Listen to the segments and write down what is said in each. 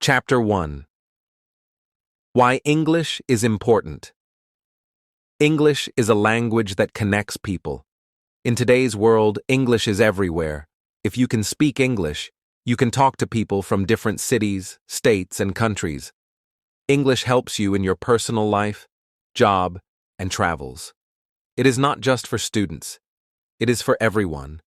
Chapter 1. Why English is Important. English is a language that connects people. In today's world, English is everywhere. If you can speak English, you can talk to people from different cities, states, and countries. English helps you in your personal life, job, and travels. It is not just for students. It is for everyone.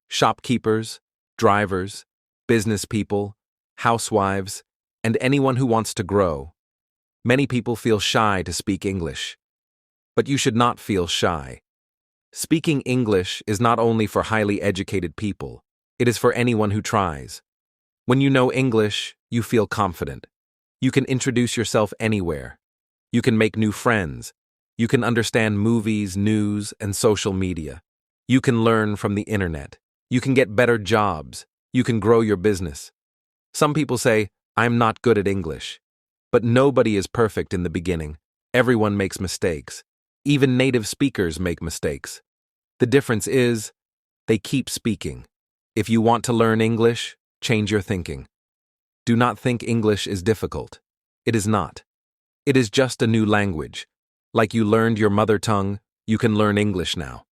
Shopkeepers, drivers, business people, housewives, and anyone who wants to grow. Many people feel shy to speak English. But you should not feel shy. Speaking English is not only for highly educated people, it is for anyone who tries. When you know English, you feel confident. You can introduce yourself anywhere. You can make new friends. You can understand movies, news, and social media. You can learn from the internet. You can get better jobs. You can grow your business. Some people say, "I'm not good at English." But nobody is perfect in the beginning. Everyone makes mistakes. Even native speakers make mistakes. The difference is, they keep speaking. If you want to learn English, change your thinking. Do not think English is difficult. It is not. It is just a new language. Like you learned your mother tongue, you can learn English now.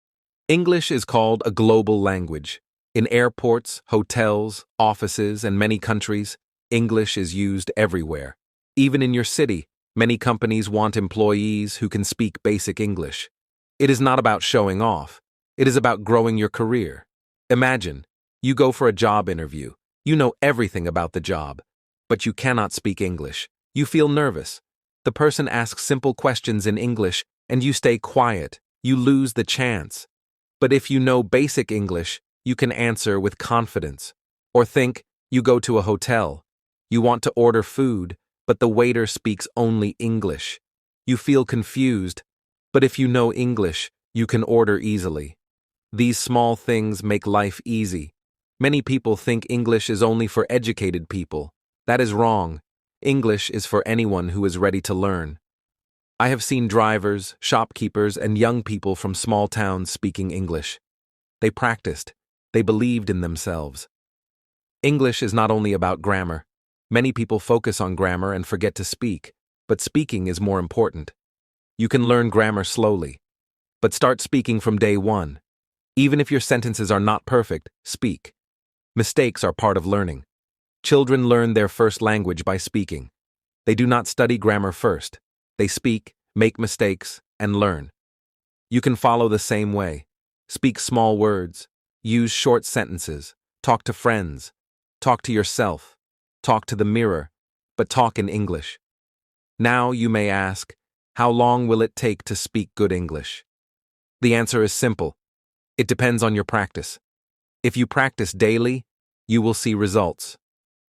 English is called a global language. In airports, hotels, offices, and many countries, English is used everywhere. Even in your city, many companies want employees who can speak basic English. It is not about showing off. It is about growing your career. Imagine, you go for a job interview. You know everything about the job, but you cannot speak English. You feel nervous. The person asks simple questions in English, and you stay quiet. You lose the chance. But if you know basic English, you can answer with confidence. Or think, you go to a hotel. You want to order food, but the waiter speaks only English. You feel confused, but if you know English, you can order easily. These small things make life easy. Many people think English is only for educated people. That is wrong. English is for anyone who is ready to learn. I have seen drivers, shopkeepers, and young people from small towns speaking English. They practiced. They believed in themselves. English is not only about grammar. Many people focus on grammar and forget to speak, but speaking is more important. You can learn grammar slowly, but start speaking from day one. Even if your sentences are not perfect, speak. Mistakes are part of learning. Children learn their first language by speaking. They do not study grammar first. They speak, make mistakes, and learn. You can follow the same way. Speak small words. Use short sentences. Talk to friends. Talk to yourself. Talk to the mirror, but talk in English. Now you may ask, how long will it take to speak good English? The answer is simple. It depends on your practice. If you practice daily, you will see results.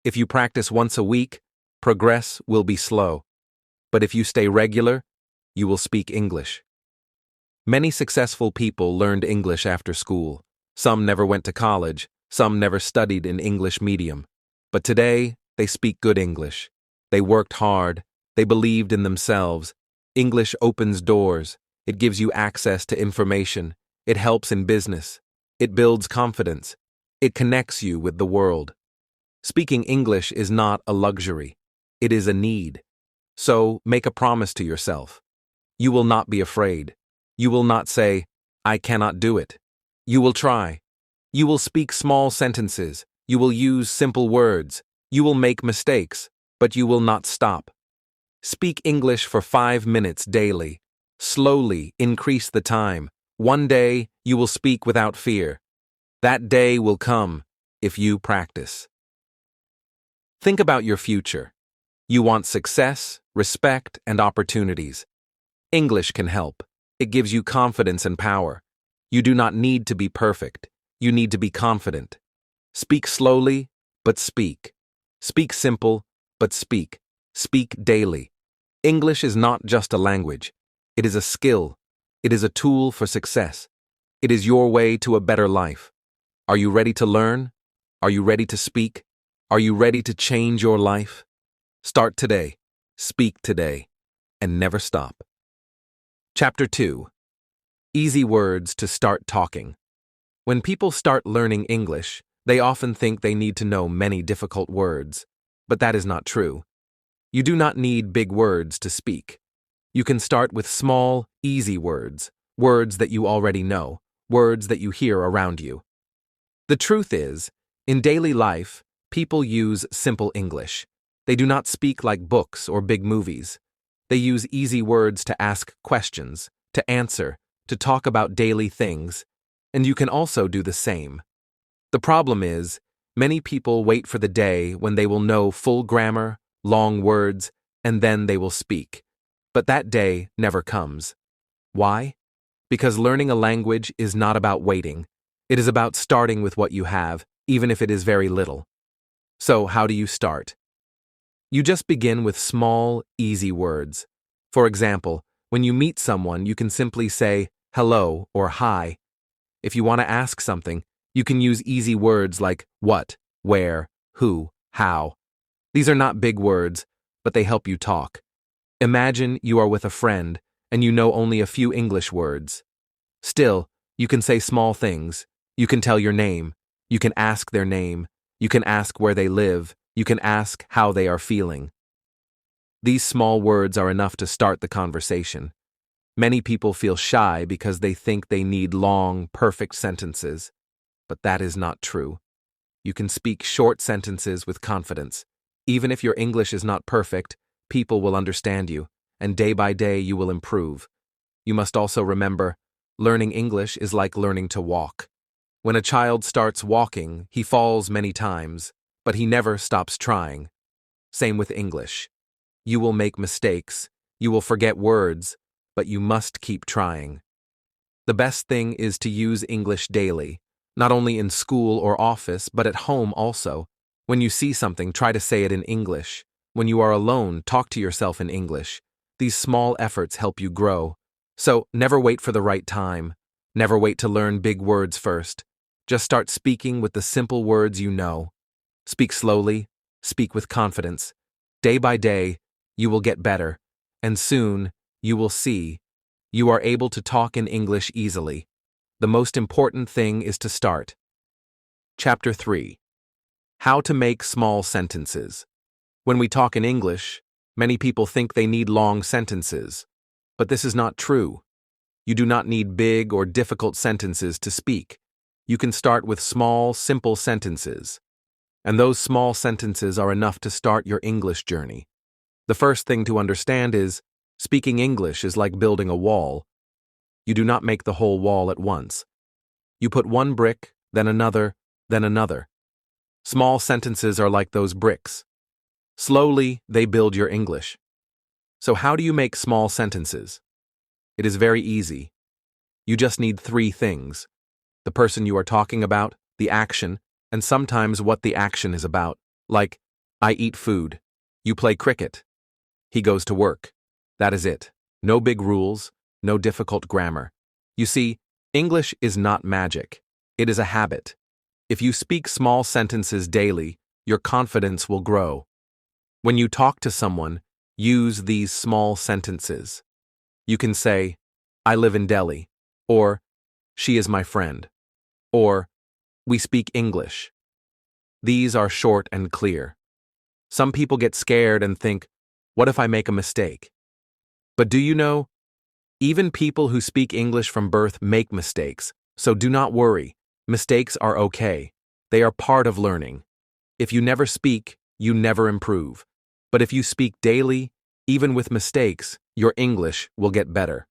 If you practice once a week, progress will be slow. But if you stay regular, you will speak English. Many successful people learned English after school. Some never went to college, some never studied in English medium. But today, they speak good English. They worked hard. They believed in themselves. English opens doors. It gives you access to information. It helps in business. It builds confidence. It connects you with the world. Speaking English is not a luxury. It is a need. So, make a promise to yourself. You will not be afraid. You will not say, "I cannot do it." You will try. You will speak small sentences. You will use simple words. You will make mistakes, but you will not stop. Speak English for 5 minutes daily. Slowly increase the time. One day, you will speak without fear. That day will come if you practice. Think about your future. You want success, respect, and opportunities. English can help. It gives you confidence and power. You do not need to be perfect. You need to be confident. Speak slowly, but speak. Speak simple, but speak. Speak daily. English is not just a language. It is a skill. It is a tool for success. It is your way to a better life. Are you ready to learn? Are you ready to speak? Are you ready to change your life? Start today. Speak today. And never stop. Chapter 2. Easy words to start talking. When people start learning English, they often think they need to know many difficult words. But that is not true. You do not need big words to speak. You can start with small, easy words, words that you already know, words that you hear around you. The truth is, in daily life, people use simple English. They do not speak like books or big movies. They use easy words to ask questions, to answer, to talk about daily things, and you can also do the same. The problem is, many people wait for the day when they will know full grammar, long words, and then they will speak. But that day never comes. Why? Because learning a language is not about waiting. It is about starting with what you have, even if it is very little. So, how do you start? You just begin with small, easy words. For example, when you meet someone, you can simply say hello or hi. If you want to ask something, you can use easy words like what, where, who, how. These are not big words, but they help you talk. Imagine you are with a friend and you know only a few English words. Still, you can say small things. You can tell your name. You can ask their name. You can ask where they live. You can ask how they are feeling. These small words are enough to start the conversation. Many people feel shy because they think they need long, perfect sentences. But that is not true. You can speak short sentences with confidence. Even if your English is not perfect, people will understand you, and day by day you will improve. You must also remember, learning English is like learning to walk. When a child starts walking, he falls many times, but he never stops trying. Same with English. You will make mistakes, you will forget words, but you must keep trying. The best thing is to use English daily, not only in school or office, but at home also. When you see something, try to say it in English. When you are alone, talk to yourself in English. These small efforts help you grow. So, never wait for the right time. Never wait to learn big words first. Just start speaking with the simple words you know. Speak slowly, speak with confidence. Day by day, you will get better, and soon, you will see, you are able to talk in English easily. The most important thing is to start. Chapter 3. How to make small sentences. When we talk in English, many people think they need long sentences. But this is not true. You do not need big or difficult sentences to speak. You can start with small, simple sentences. And those small sentences are enough to start your English journey. The first thing to understand is, speaking English is like building a wall. You do not make the whole wall at once. You put one brick, then another, then another. Small sentences are like those bricks. Slowly, they build your English. So how do you make small sentences? It is very easy. You just need 3 things: the person you are talking about, the action, and sometimes what the action is about, like, I eat food, you play cricket, he goes to work. That is it. No big rules, no difficult grammar. You see, English is not magic. It is a habit. If you speak small sentences daily, your confidence will grow. When you talk to someone, use these small sentences. You can say, I live in Delhi, or she is my friend, or we speak English. These are short and clear. Some people get scared and think, what if I make a mistake? But do you know, even people who speak English from birth make mistakes, so do not worry. Mistakes are okay. They are part of learning. If you never speak, you never improve. But if you speak daily, even with mistakes, your English will get better.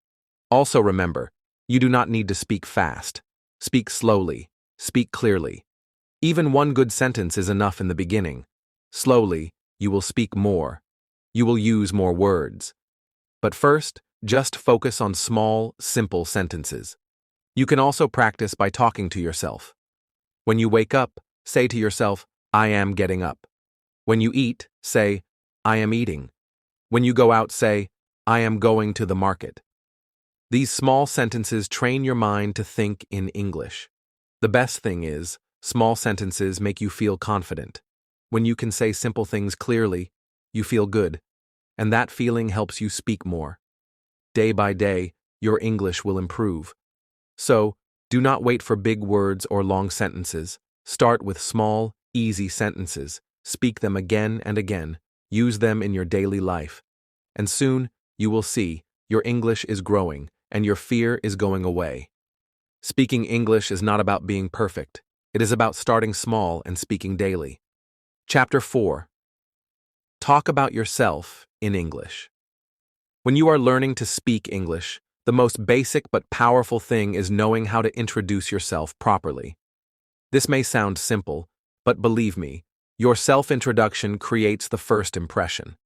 Also remember, you do not need to speak fast. Speak slowly. Speak clearly. Even one good sentence is enough in the beginning. Slowly, you will speak more. You will use more words. But first, just focus on small, simple sentences. You can also practice by talking to yourself. When you wake up, say to yourself, I am getting up. When you eat, say, I am eating. When you go out, say, I am going to the market. These small sentences train your mind to think in English. The best thing is, small sentences make you feel confident. When you can say simple things clearly, you feel good, and that feeling helps you speak more. Day by day, your English will improve. So, do not wait for big words or long sentences. Start with small, easy sentences. Speak them again and again. Use them in your daily life. And soon, you will see, your English is growing and your fear is going away. Speaking English is not about being perfect. It is about starting small and speaking daily. Chapter 4. Talk about yourself in English. When you are learning to speak English, the most basic but powerful thing is knowing how to introduce yourself properly. This may sound simple, but believe me, your self-introduction creates the first impression.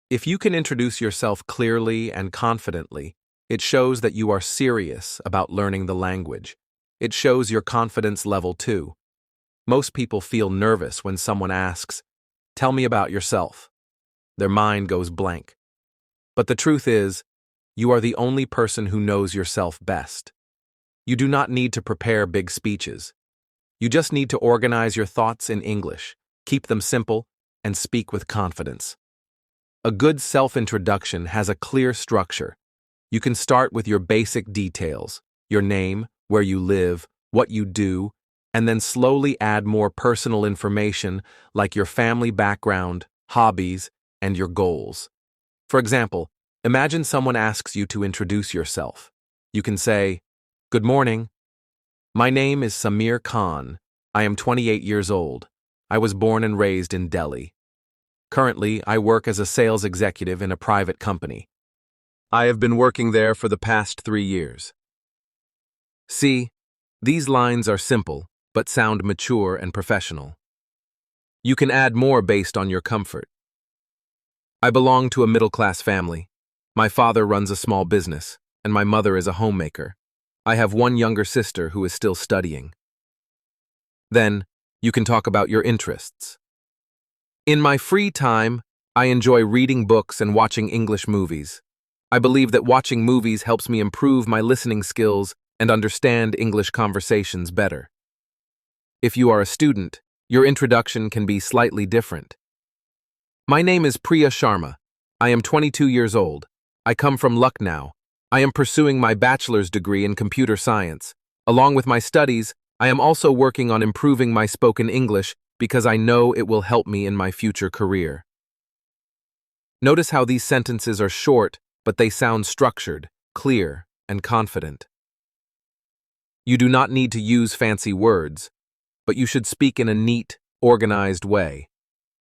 If you can introduce yourself clearly and confidently, it shows that you are serious about learning the language. It shows your confidence level too. Most people feel nervous when someone asks, "Tell me about yourself." Their mind goes blank. But the truth is, you are the only person who knows yourself best. You do not need to prepare big speeches. You just need to organize your thoughts in English, keep them simple, and speak with confidence. A good self-introduction has a clear structure. You can start with your basic details, your name, where you live, what you do, and then slowly add more personal information like your family background, hobbies, and your goals. For example, imagine someone asks you to introduce yourself. You can say, "Good morning. My name is Samir Khan. I am 28 years old. I was born and raised in Delhi. Currently, I work as a sales executive in a private company. I have been working there for the past 3 years." See, these lines are simple, but sound mature and professional. You can add more based on your comfort. I belong to a middle-class family. My father runs a small business, and my mother is a homemaker. I have one younger sister who is still studying. Then, you can talk about your interests. In my free time, I enjoy reading books and watching English movies. I believe that watching movies helps me improve my listening skills and understand English conversations better. If you are a student, your introduction can be slightly different. My name is Priya Sharma. I am 22 years old. I come from Lucknow. I am pursuing my bachelor's degree in computer science. Along with my studies, I am also working on improving my spoken English because I know it will help me in my future career. Notice how these sentences are short, but they sound structured, clear, and confident. You do not need to use fancy words, but you should speak in a neat, organized way.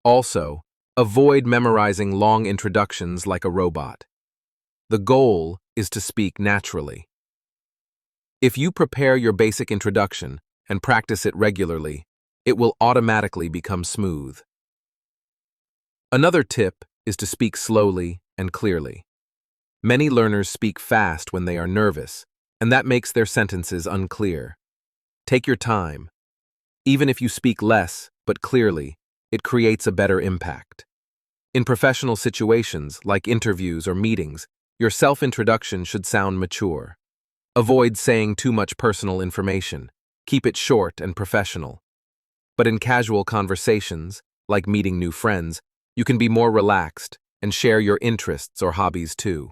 Also, avoid memorizing long introductions like a robot. The goal is to speak naturally. If you prepare your basic introduction and practice it regularly, it will automatically become smooth. Another tip is to speak slowly and clearly. Many learners speak fast when they are nervous, and that makes their sentences unclear. Take your time. Even if you speak less, but clearly, it creates a better impact. In professional situations, like interviews or meetings, your self-introduction should sound mature. Avoid saying too much personal information. Keep it short and professional. But in casual conversations, like meeting new friends, you can be more relaxed and share your interests or hobbies too.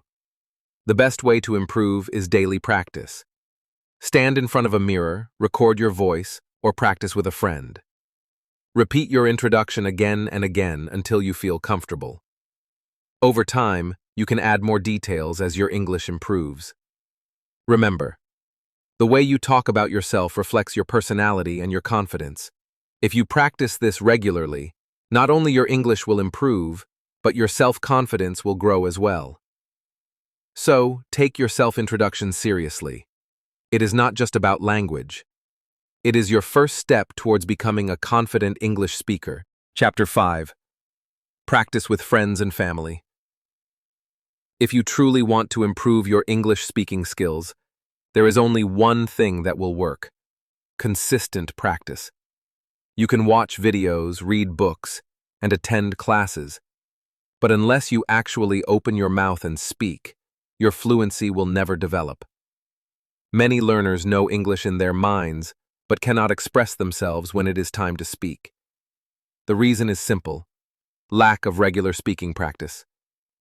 The best way to improve is daily practice. Stand in front of a mirror, record your voice, or practice with a friend. Repeat your introduction again and again until you feel comfortable. Over time, you can add more details as your English improves. Remember, the way you talk about yourself reflects your personality and your confidence. If you practice this regularly, not only your English will improve, but your self-confidence will grow as well. So, take your self-introduction seriously. It is not just about language. It is your first step towards becoming a confident English speaker. Chapter 5. Practice with friends and family. If you truly want to improve your English speaking skills, there is only one thing that will work: consistent practice. You can watch videos, read books, and attend classes, but unless you actually open your mouth and speak, your fluency will never develop. Many learners know English in their minds, but cannot express themselves when it is time to speak. The reason is simple: lack of regular speaking practice.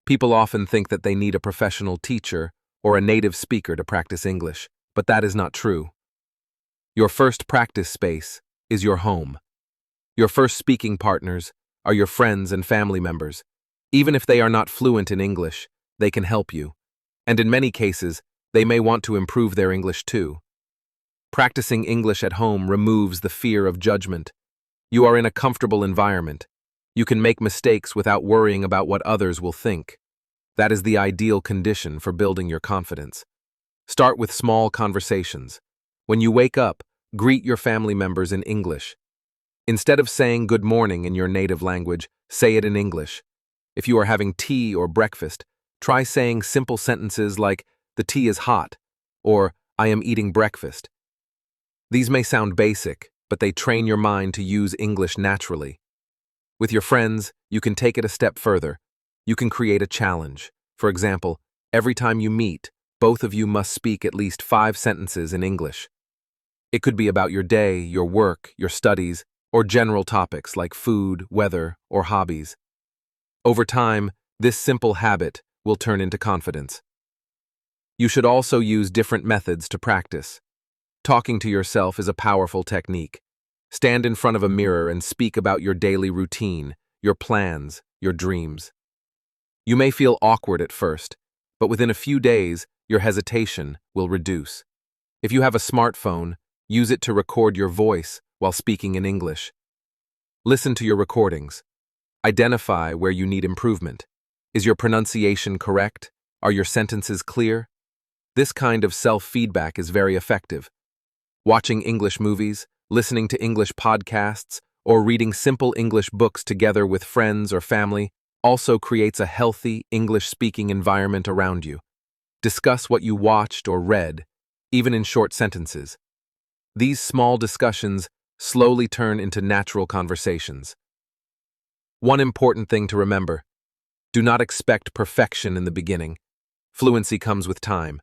People often think that they need a professional teacher or a native speaker to practice English, but that is not true. Your first practice space is your home. Your first speaking partners are your friends and family members. Even if they are not fluent in English, they can help you. And in many cases, they may want to improve their English too. Practicing English at home removes the fear of judgment. You are in a comfortable environment. You can make mistakes without worrying about what others will think. That is the ideal condition for building your confidence. Start with small conversations. When you wake up, greet your family members in English. Instead of saying good morning in your native language, say it in English. If you are having tea or breakfast, try saying simple sentences like, "The tea is hot," or "I am eating breakfast." These may sound basic, but they train your mind to use English naturally. With your friends, you can take it a step further. You can create a challenge. For example, every time you meet, both of you must speak at least 5 sentences in English. It could be about your day, your work, your studies, or general topics like food, weather, or hobbies. Over time, this simple habit will turn into confidence. You should also use different methods to practice. Talking to yourself is a powerful technique. Stand in front of a mirror and speak about your daily routine, your plans, your dreams. You may feel awkward at first, but within a few days, your hesitation will reduce. If you have a smartphone, use it to record your voice while speaking in English. Listen to your recordings. Identify where you need improvement. Is your pronunciation correct? Are your sentences clear? This kind of self-feedback is very effective. Watching English movies, listening to English podcasts, or reading simple English books together with friends or family also creates a healthy English-speaking environment around you. Discuss what you watched or read, even in short sentences. These small discussions slowly turn into natural conversations. One important thing to remember: do not expect perfection in the beginning. Fluency comes with time.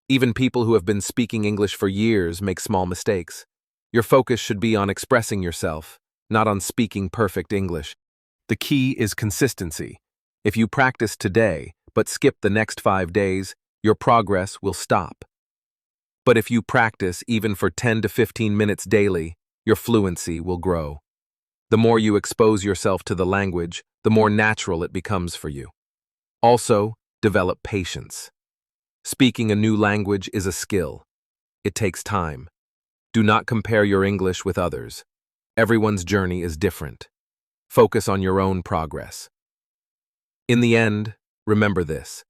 Even people who have been speaking English for years make small mistakes. Your focus should be on expressing yourself, not on speaking perfect English. The key is consistency. If you practice today, but skip the next 5 days, your progress will stop. But if you practice even for 10 to 15 minutes daily, your fluency will grow. The more you expose yourself to the language, the more natural it becomes for you. Also, develop patience. Speaking a new language is a skill. It takes time. Do not compare your English with others. Everyone's journey is different. Focus on your own progress. In the end, remember this: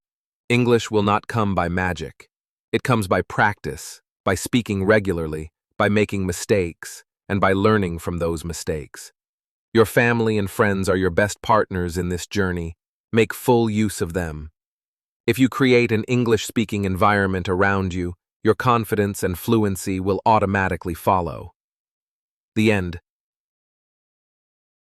English will not come by magic. It comes by practice, by speaking regularly, by making mistakes, and by learning from those mistakes. Your family and friends are your best partners in this journey. Make full use of them. If you create an English-speaking environment around you, your confidence and fluency will automatically follow. The end.